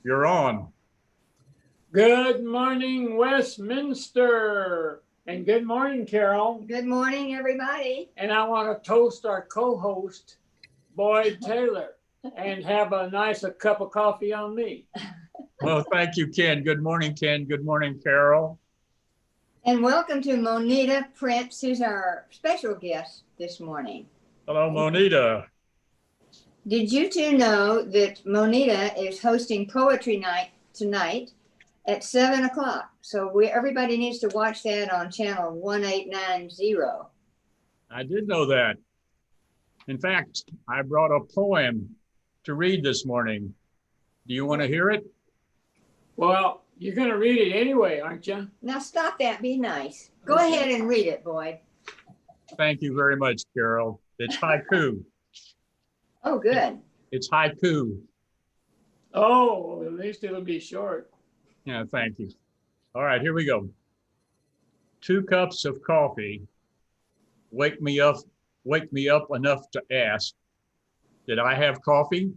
You're on. Good morning, Westminster. And good morning, Carol. Good morning, everybody. And I want to toast our co-host, Boyd Taylor, and have a nice cup of coffee on me. Well, thank you, Ken. Good morning, Ken. Good morning, Carol. And welcome to Monita Prince, who's our special guest this morning. Hello, Monita. Did you two know that Monita is hosting Poetry Night tonight at 7 o'clock? So everybody needs to watch that on channel 1890. I did know that. In fact, I brought a poem to read this morning. Do you want to hear it? Well, you're going to read it anyway, aren't you? Now stop that, be nice. Go ahead and read it, Boyd. Thank you very much, Carol. It's haiku. Oh, good. It's haiku. Oh, at least it'll be short. Yeah, thank you. All right, here we go. 2 cups of coffee wake me up enough to ask, did I have coffee?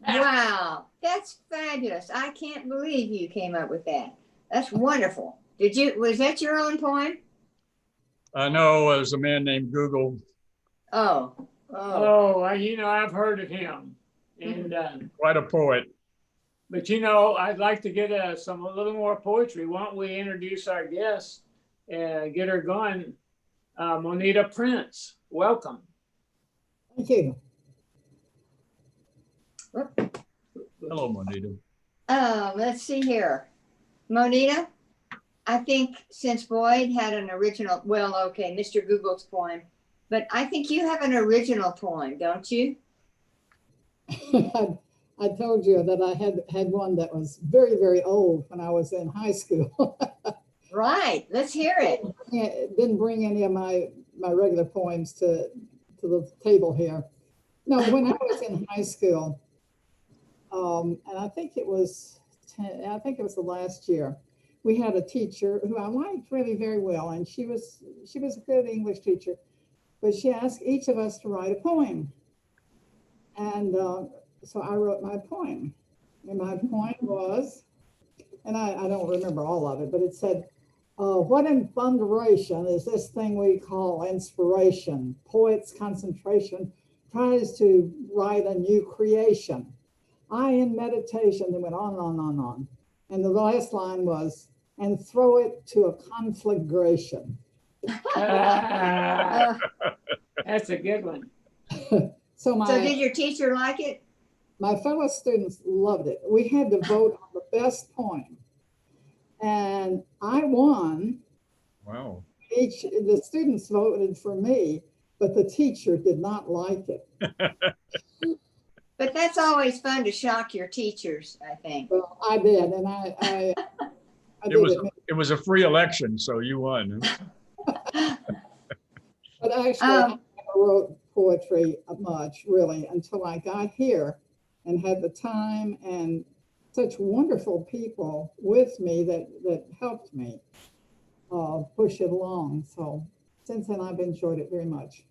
Wow, that's fabulous. I can't believe you came up with that. That's wonderful. Was that your own poem? No, it was a man named Google. Oh. I've heard of him. And Quite a poet. but I'd like to get a little more poetry. Why don't we introduce our guest and get her going? Monita Prince, welcome. Thank you. Hello, Monita. Let's see here. Monita, I think since Boyd had an original, well, okay, Mr. Google's poem, but I think you have an original poem, don't you? I told you that I had one that was very, very old when I was in high school. Right, let's hear it. Yeah, didn't bring any of my regular poems to the table here. No, when I was in high school, and I think it was the last year, we had a teacher who I liked really very well, and she was a good English teacher, but she asked each of us to write a poem. And so I wrote my poem, and my poem was, and I don't remember all of it, but it said, what in thunderation is this thing we call inspiration? Poet's concentration tries to write a new creation. I in meditation, they went on and on. And the last line was, and throw it to a conflagration. That's a good one. So did your teacher like it? My fellow students loved it. We had to vote on the best poem. And I won. Wow. The students voted for me, but the teacher did not like it. But that's always fun to shock your teachers, I think. Well, I did, and I It was a free election, so you won. But actually, I never wrote poetry much, really, until I got here and had the time and such wonderful people with me that helped me push it along. So since then, I've enjoyed it very much.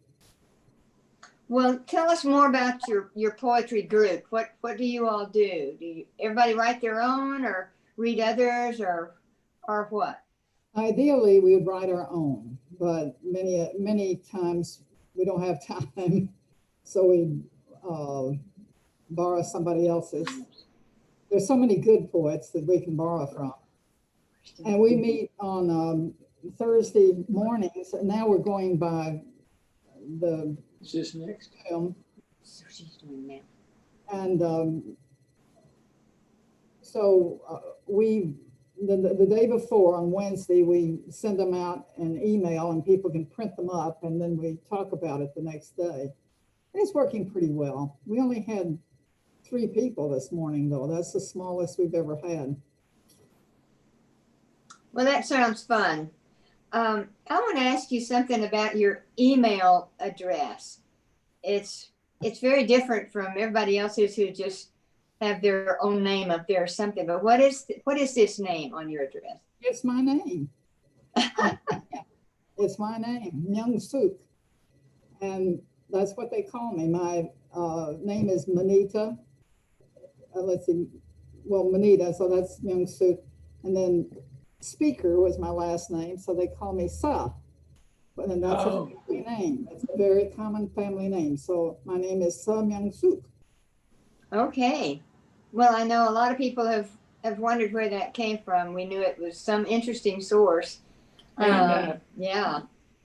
Well, tell us more about your poetry group. What do you all do? Everybody write their own or read others or what? Ideally, we would write our own, but many times we don't have time, so we borrow somebody else's. There's so many good poets that we can borrow from. And we meet on Thursday mornings. And now we're going by the Is this next? film. So she's doing that. And the day before on Wednesday, we send them out an email and people can print them up, and then we talk about it the next day. And it's working pretty well. We only had 3 people this morning, though. That's the smallest we've ever had. Well, that sounds fun. I want to ask you something about your email address. It's very different from everybody else's who just have their own name up there or something. But what is this name on your address? It's my name. It's my name, Myung Suk. And that's what they call me. My name is Monita, let's see, well, Manita, so that's Myung Suk. And then Speaker was my last name, so they call me Sa. But then that's Oh. a family name. It's a very common family name. So my name is Sa Myung Suk. Okay. Well, I know a lot of people have wondered where that came from. We knew it was some interesting source. And, Yeah.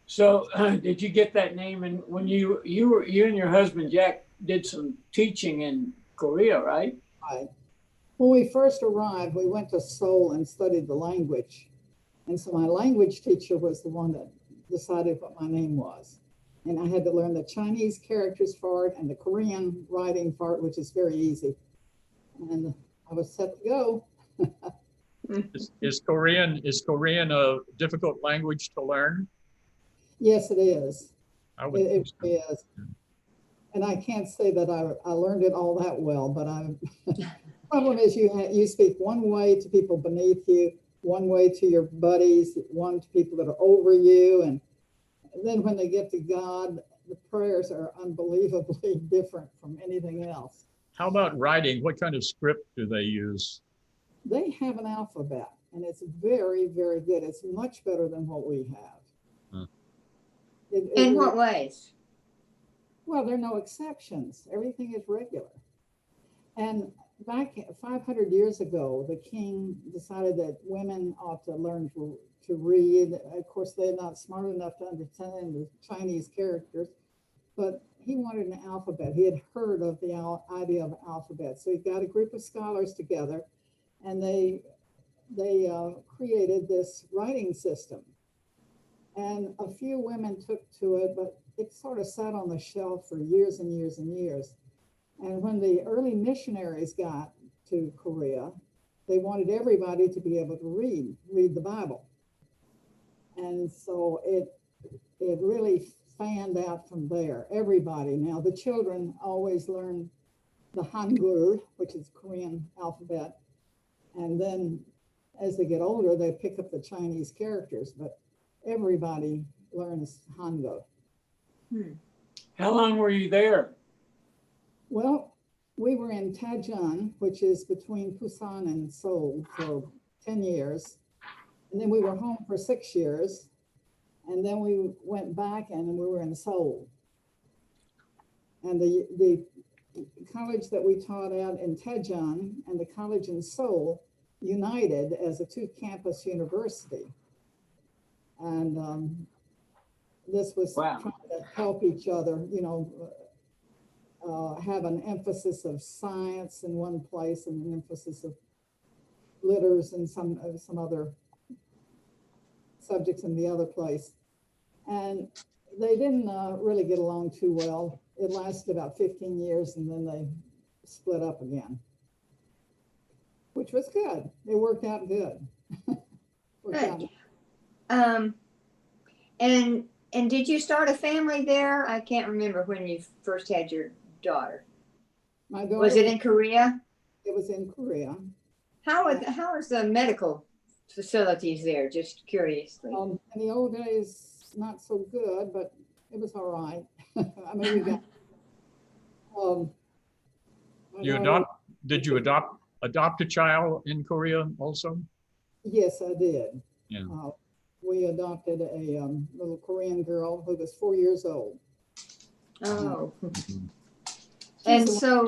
So, did you get that name? And when you and your husband Jack did some teaching in Korea, right? Right. When we first arrived, we went to Seoul and studied the language. And so my language teacher was the one that decided what my name was. And I had to learn the Chinese characters for it and the Korean writing for it, which is very easy. And I was set to go. Is Korean a difficult language to learn? Yes, it is. I would It think so. really is. And I can't say that I learned it all that well, but problem is you speak one way to people beneath you, one way to your buddies, one to people that are over you. And then when they get to God, the prayers are unbelievably different from anything else. How about writing? What kind of script do they use? They have an alphabet and it's very, very good. It's much better than what we have. Huh. In what ways? Well, there are no exceptions. Everything is regular. And back 500 years ago, the king decided that women ought to learn to read. Of course, they're not smart enough to understand the Chinese characters, but he wanted an alphabet. He had heard of the idea of alphabet. So he got a group of scholars together and they created this writing system. And a few women took to it, but it sort of sat on the shelf for years and years and years. And when the early missionaries got to Korea, they wanted everybody to be able to read the Bible. And so it really fanned out from there, everybody. Now the children always learn the Hangul, which is Korean alphabet. And then as they get older, they pick up the Chinese characters, but everybody learns Hangul. How long were you there? Well, we were in Daejeon, which is between Busan and Seoul, for 10 years. And then we were home for 6 years. And then we went back and we were in Seoul. And the college that we taught at in Daejeon and the college in Seoul united as a two-campus university. And this was Wow. trying to help each other, you know, have an emphasis of science in one place and an emphasis of litters and some other subjects in the other place. And they didn't really get along too well. It lasted about 15 years and then they split up again, which was good. It worked out good. Good. And did you start a family there? I can't remember when you first had your daughter. My daughter, Was it in Korea? it was in Korea. How is the medical facilities there? Just curiously. In the old days, not so good, but it was all right. I mean, we got. Did you adopt a child in Korea also? Yes, I did. Yeah. We adopted a little Korean girl who was 4 years old. Oh. Mhm. And She's so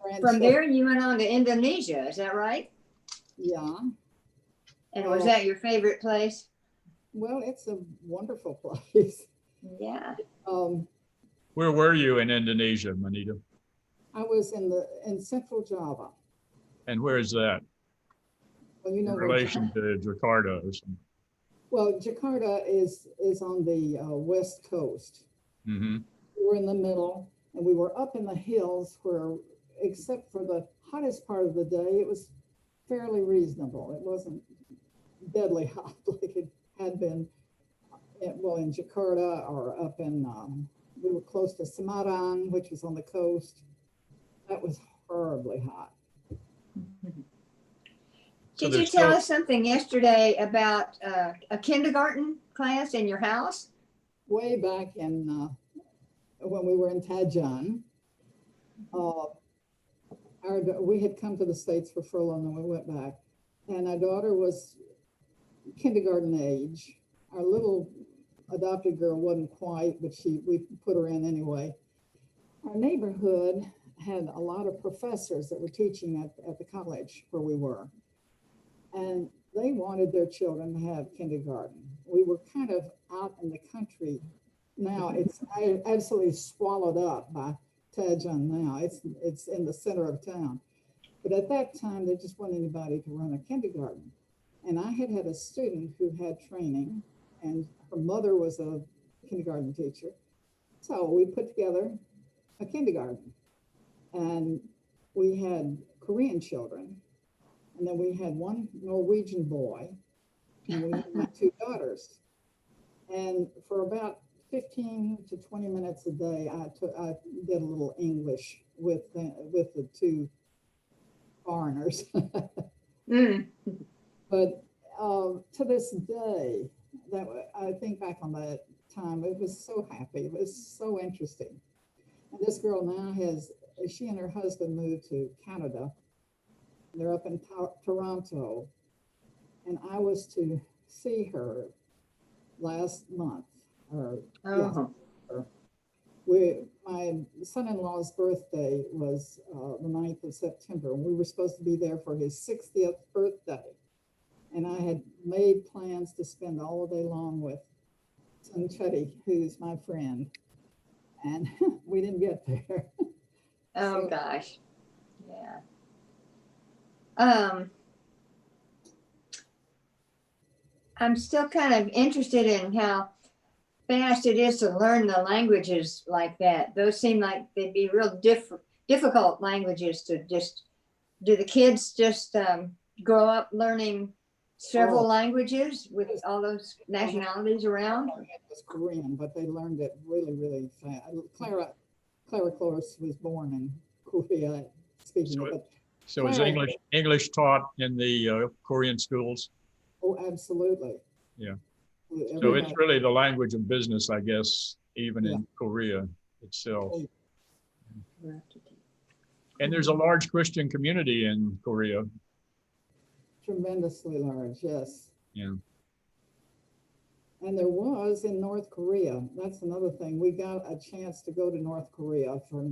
my from grandson. there you went on to Indonesia, is that right? Yeah. And was that your favorite place? Well, it's a wonderful place. Yeah. Where were you in Indonesia, Manita? I was in Central Java. And where is that Well, you know in where relation to Jakarta or something? Well, Jakarta is on the west coast. Mm-hmm. We were in the middle, and we were up in the hills where, except for the hottest part of the day, it was fairly reasonable. It wasn't deadly hot like it had been, in Jakarta or up in, we were close to Semarang, which was on the coast. That was horribly hot. Did you tell us something yesterday about a kindergarten class in your house? Way back when we were in Daejeon, our we had come to the States for furlough and then we went back. And our daughter was kindergarten age. Our little adopted girl wasn't quite, but we put her in anyway. Our neighborhood had a lot of professors that were teaching at the college where we were. And they wanted their children to have kindergarten. We were kind of out in the country. Now it's absolutely swallowed up by Taichung now. It's in the center of town. But at that time, there just wasn't anybody to run a kindergarten. And I had a student who had training, and her mother was a kindergarten teacher. So we put together a kindergarten. And we had Korean children, and then we had one Norwegian boy, and we had my two daughters. And for about 15 to 20 minutes a day, I did a little English with the two foreigners. But to this day, I think back on that time, it was so happy. It was so interesting. And this girl now she and her husband moved to Canada. They're up in Toronto. And I was to see her last month. My son-in-law's birthday was the 9th of September, and we were supposed to be there for his 60th birthday. And I had made plans to spend all day long with Sun Chetty, who's my friend. And we didn't get there. Oh, So- gosh. Yeah. I'm still kind of interested in how fast it is to learn the languages like that. Those seem like they'd be real difficult languages to just, do the kids just grow up learning several languages with all those nationalities around? It was Korean, but they learned it really, really fast. Clara Close was born in Korea speaking So it. So is English taught in the Korean schools? Oh, absolutely. Yeah. We So it's had- really the language of business, I guess, even in Korea itself. And there's a large Christian community in Korea. tremendously large, yes. Yeah. And there was in North Korea. That's another thing. We got a chance to go to North Korea for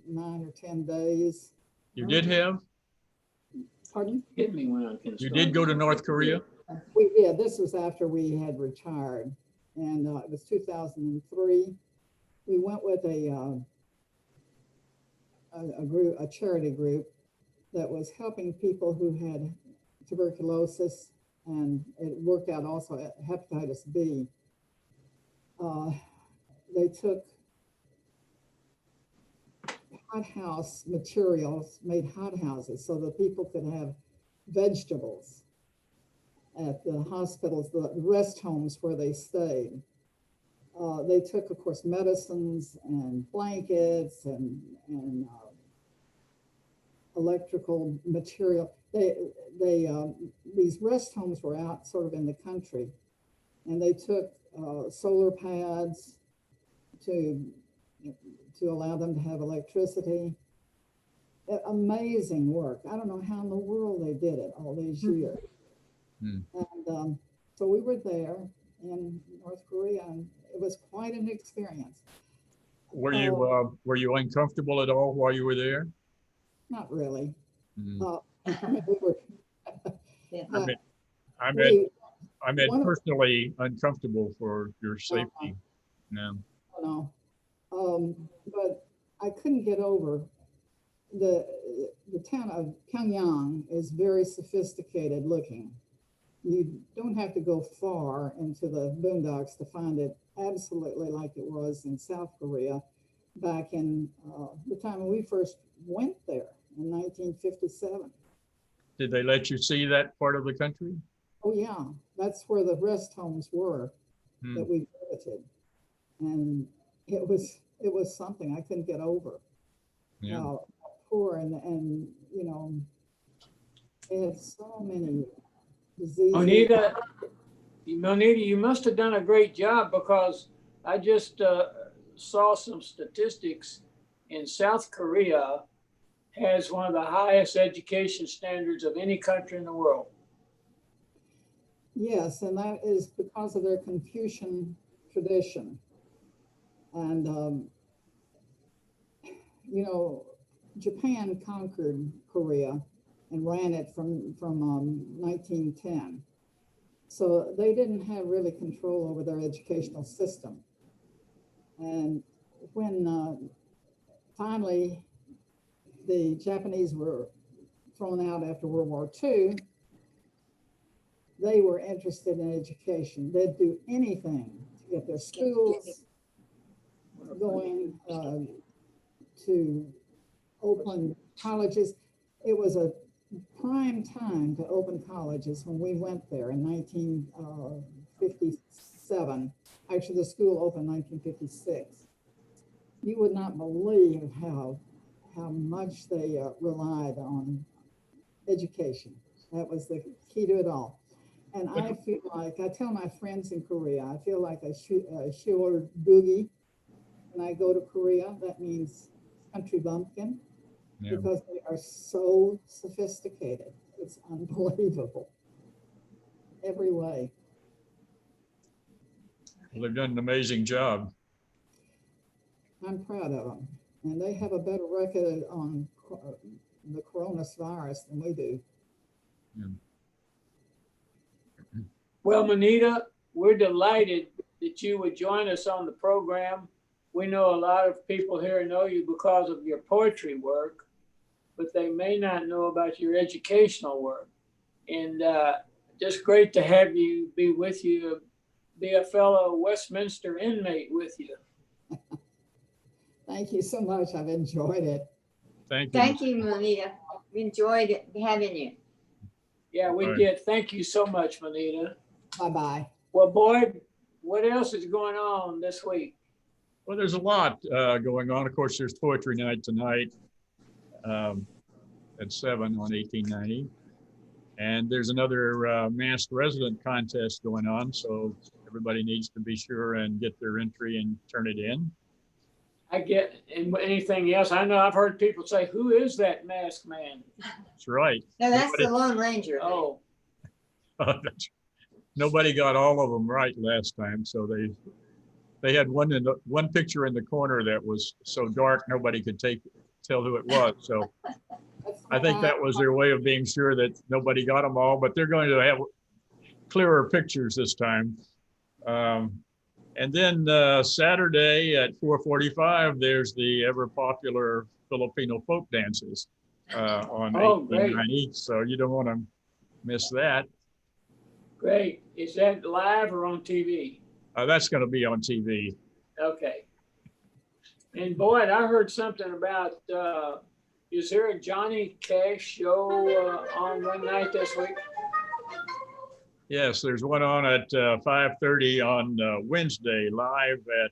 9 or 10 days. You did have? Pardon? Hit me when I can. You did go to North Korea? We did. This was after we had retired, and it was 2003. We went with a group, a charity group that was helping people who had tuberculosis, and it worked out also at hepatitis B. They took hothouse materials, made hothouses so that people could have vegetables at the hospitals, the rest homes where they stayed. They took, of course, medicines and blankets and electrical material. These rest homes were out sort of in the country, and they took solar pads to allow them to have electricity. Amazing work. I don't know how in the world they did it all these years. And so we were there in North Korea, and it was quite an experience. Were you uncomfortable at all while you were there? Not really. Mm. We were, I meant one of- personally uncomfortable for your safety. No. no. But I couldn't get over the town of Pyongyang is very sophisticated looking. You don't have to go far into the boondocks to find it absolutely like it was in South Korea back in the time when we first went there in 1957. Did they let you see that part of the country? Oh yeah, that's where the rest homes were Hmm. that we visited, and it was something I couldn't get over. Yeah. How poor and you know, they had so many diseases. Monita, you must have done a great job, because I just saw some statistics in South Korea, has one of the highest education standards of any country in the world. Yes, and that is because of their Confucian tradition. And, you know, Japan conquered Korea and ran it from 1910. So they didn't have really control over their educational system. And when finally the Japanese were thrown out after World War II, they were interested in education. They'd do anything to get their schools going, to open colleges. It was a prime time to open colleges when we went there in 1957. Actually, the school opened 1956. You would not believe how much they relied on education. That was the key to it all. And I feel like, I tell my friends in Korea, I feel like a Shior Boogie when I go to Korea. That means country bumpkin, Yeah. because they are so sophisticated. It's unbelievable. Every way. Well, they've done an amazing job. I'm proud of them. And they have a better record on the coronavirus than we do. Well, Manita, we're delighted that you would join us on the program. We know a lot of people here know you because of your poetry work, but they may not know about your educational work. And just great to have you be with you, be a fellow Westminster inmate with you. Thank you so much. I've enjoyed it. Thank you. Thank you, Manita. We enjoyed having you. Yeah, we Right. did. Thank you so much, Manita. Bye-bye. Well, Boyd, what else is going on this week? Well, there's a lot going on. Of course, there's poetry night tonight at 7 on 1890. And there's another masked resident contest going on. So everybody needs to be sure and get their entry and turn it in. I get, and anything else? I know I've heard people say, who is that masked man? That's right. No, that's Nobody- the Lone Ranger. Oh, Nobody got all of them right last time. So they had one picture in the corner that was so dark nobody could tell who it was. So I think that was their way of being sure that nobody got them all, but they're going to have clearer pictures this time. And then Saturday at 4:45, there's the ever popular Filipino folk dances on Oh, great. 1890. So you don't want to miss that. great. Is that live or on TV? That's going to be on TV. Okay. And Boyd, I heard something about, is there a Johnny Cash show on one night this week? Yes, there's one on at 5:30 on Wednesday, live at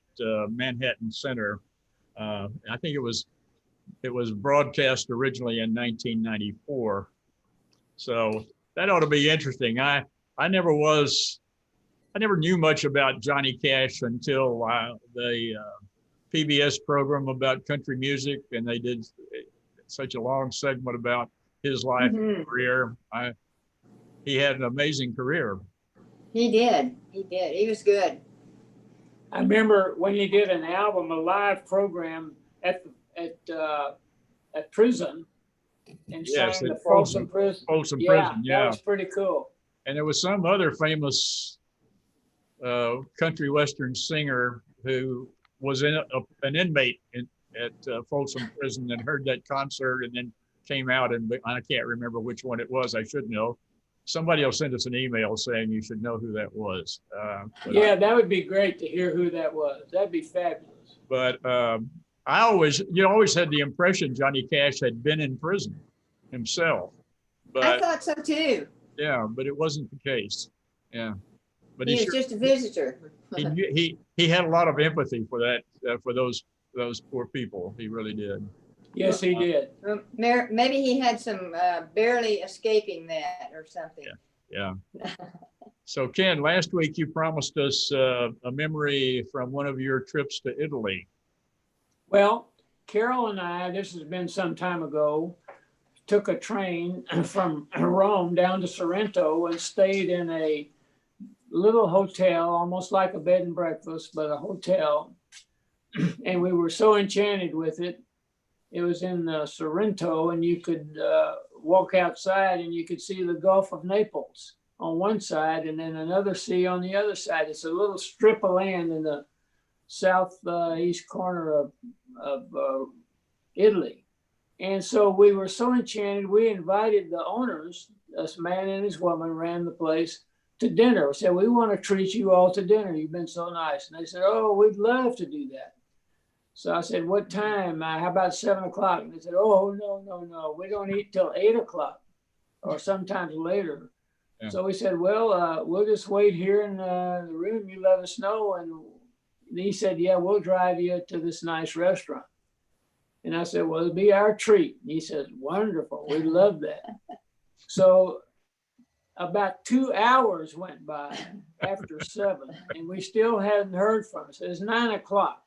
Manhattan Center. I think it was broadcast originally in 1994. So that ought to be interesting. I never knew much about Johnny Cash until the PBS program about country music, and they did such a long segment about his life and career. He had an amazing career. He did. He was good. I remember when he did an album, a live program at prison, and Yes, sang the at Folsom Prison. Folsom Yeah, Prison, that yeah. was pretty cool. And there was some other famous country western singer who was an inmate at Folsom Prison and heard that concert and then came out, and I can't remember which one it was. I should know. Somebody will send us an email saying you should know who that was. But Yeah, that would be great to hear who that was. That'd be fabulous. But I always had the impression Johnny Cash had been in prison himself. I But thought so too. yeah, but it wasn't the case. Yeah, but He he was just a visitor. he had a lot of empathy for that for those poor people. He really did. Yes, he did. Maybe he had some barely escaping that or something. Yeah. So Ken, last week you promised us a memory from one of your trips to Italy. Well, Carol and I, this has been some time ago, took a train from Rome down to Sorrento and stayed in a little hotel, almost like a bed and breakfast, but a hotel. And we were so enchanted with it. It was in Sorrento, and you could walk outside and you could see the Gulf of Naples on one side and then another sea on the other side. It's a little strip of land in the southeast corner of Italy. And so we were so enchanted, we invited the owners, this man and his woman ran the place, to dinner. We said, we want to treat you all to dinner. You've been so nice. And they said, oh, we'd love to do that. So I said, what time? How about 7 o'clock? And they said, oh, no. We don't eat till 8 o'clock or sometimes later. Yeah. So we said, well, we'll just wait here in the room. You let us know. And he said, yeah, we'll drive you to this nice restaurant. And I said, well, it'll be our treat. And he says, wonderful. We love that. So about 2 hours went by after 7, and we still hadn't heard from him. So it's 9 o'clock.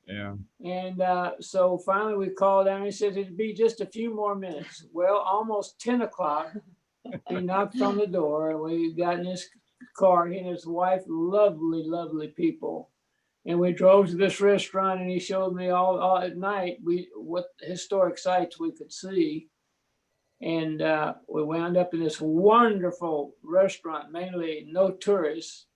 Yeah. And so finally we called down and he said, it'd be just a few more minutes. Well, almost 10 o'clock, he knocked on the door and we got in his car, he and his wife, lovely, lovely people. And we drove to this restaurant and he showed me all at night what historic sites we could see. And we wound up in this wonderful restaurant, mainly no tourists.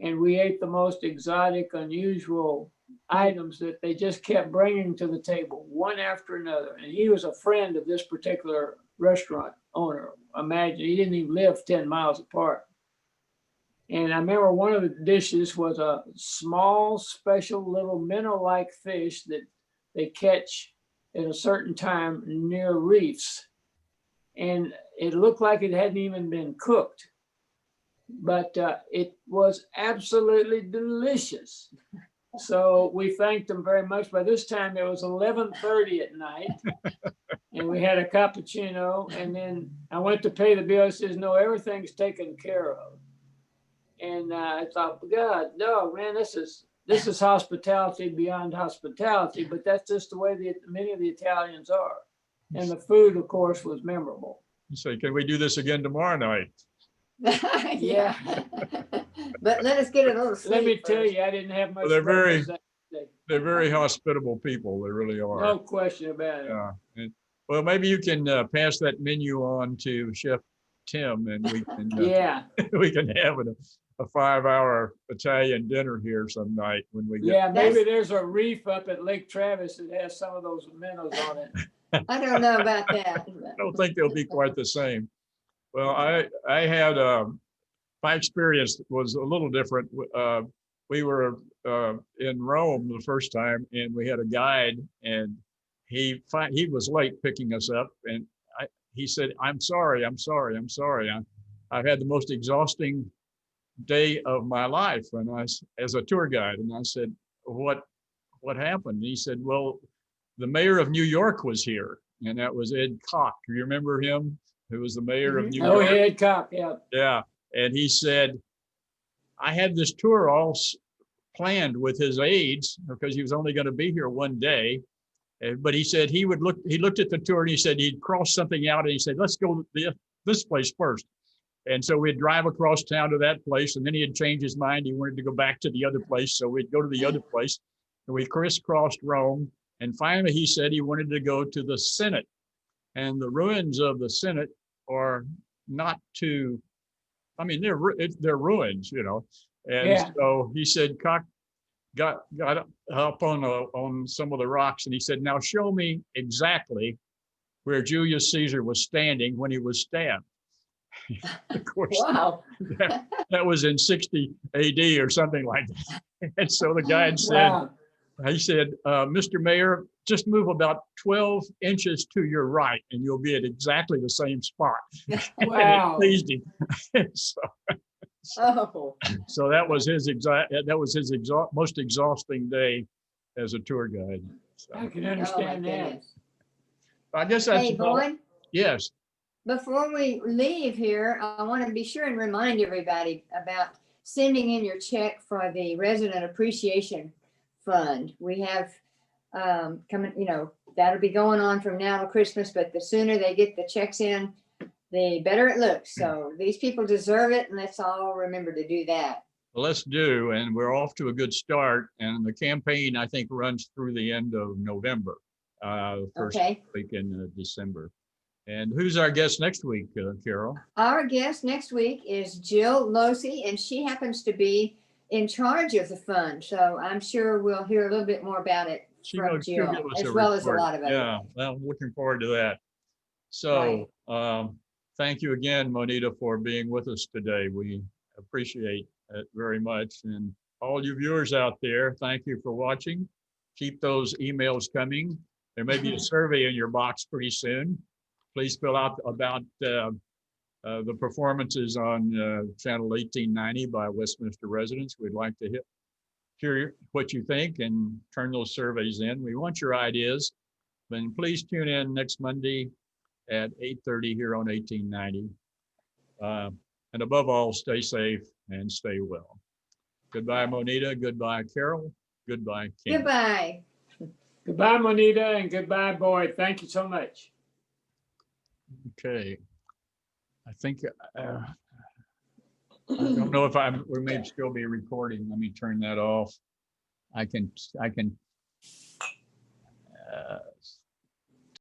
And we ate the most exotic, unusual items that they just kept bringing to the table, one after another. And he was a friend of this particular restaurant owner. Imagine, he didn't even live 10 miles apart. And I remember one of the dishes was a small, special little minnow-like fish that they catch at a certain time near reefs. And it looked like it hadn't even been cooked, but it was absolutely delicious. So we thanked them very much. By this time, it was 11:30 at night, and we had a cappuccino. And then I went to pay the bill. It says, no, everything's taken care of. And I thought, God, no, man, this is hospitality beyond hospitality. But that's just the way many of the Italians are. And the food, of course, was memorable. You say, can we do this again tomorrow night? Yeah. But let us get a little sleep. Let me tell first. you, I didn't have much. Well, they're very hospitable people. They really are. No question about it. And, well, maybe you can pass that menu on to Chef Tim, and we can yeah, we can have a 5-hour Italian dinner here some night when we get. Yeah, maybe there's a reef up at Lake Travis that has some of those minnows on it. I don't know about that. I don't think they'll be quite the same. Well, I had my experience was a little different. We were in Rome the first time, and we had a guide, and he was late picking us up, and he said, I'm sorry. I've had the most exhausting day of my life, and as a tour guide. And I said, what happened? And he said, well, the mayor of New York was here, and that was Ed Koch. Do you remember him? Who was the mayor of New York? Oh, Ed Koch, yeah. Yeah, and he said, I had this tour all planned with his aides because he was only going to be here one day. But he said he looked at the tour and he said he'd cross something out and he said, let's go to this place first. And so we'd drive across town to that place, and then he had changed his mind. He wanted to go back to the other place. So we'd go to the other place, and we crisscrossed Rome. And finally, he said he wanted to go to the Senate. And the ruins of the Senate are not too, I mean, they're ruins, you know. And Yeah. so he said, Koch got up on some of the rocks, and he said, now show me exactly where Julius Caesar was standing when he was stabbed. Of course, Wow. that was in 60 AD or something like that. And so the guide said, Wow. he said, Mr. Mayor, just move about 12 inches to your right and you'll be at exactly the same spot. Wow. And it pleased him. Oh, So that was his most exhausting day as a tour guide. So I can oh my understand that. goodness. I guess that's Hey, about- Boyd, yes. before we leave here, I want to be sure and remind everybody about sending in your check for the Resident Appreciation Fund. We have coming, that'll be going on from now to Christmas, but the sooner they get the checks in, the better it looks. So these people deserve it, and let's all remember to do that. Well, let's do, and we're off to a good start. And the campaign, I think, runs through the end of November, first Okay. week in December. And who's our guest next week, Carol? Our guest next week is Jill Losey, and she happens to be in charge of the fund. So I'm sure we'll hear a little bit more about it from She'll Jill, give us as a well as a report. lot of others. Yeah, well, I'm looking forward to that. So thank you again, Monita, for being with us today. We appreciate it very much. And all you viewers out there, thank you for watching. Keep those emails coming. There may be a survey in your box pretty soon. Please fill out about the performances on channel 1890 by Westminster Residents. We'd like to hear what you think and turn those surveys in. We want your ideas. Then please tune in next Monday at 8:30 here on 1890. And above all, stay safe and stay well. Goodbye, Monita. Goodbye, Carol. Goodbye, Ken. Goodbye. Goodbye, Monita, and goodbye, Boyd. Thank you so much. Okay. I think, I don't know if we may still be recording. Let me turn that off. I can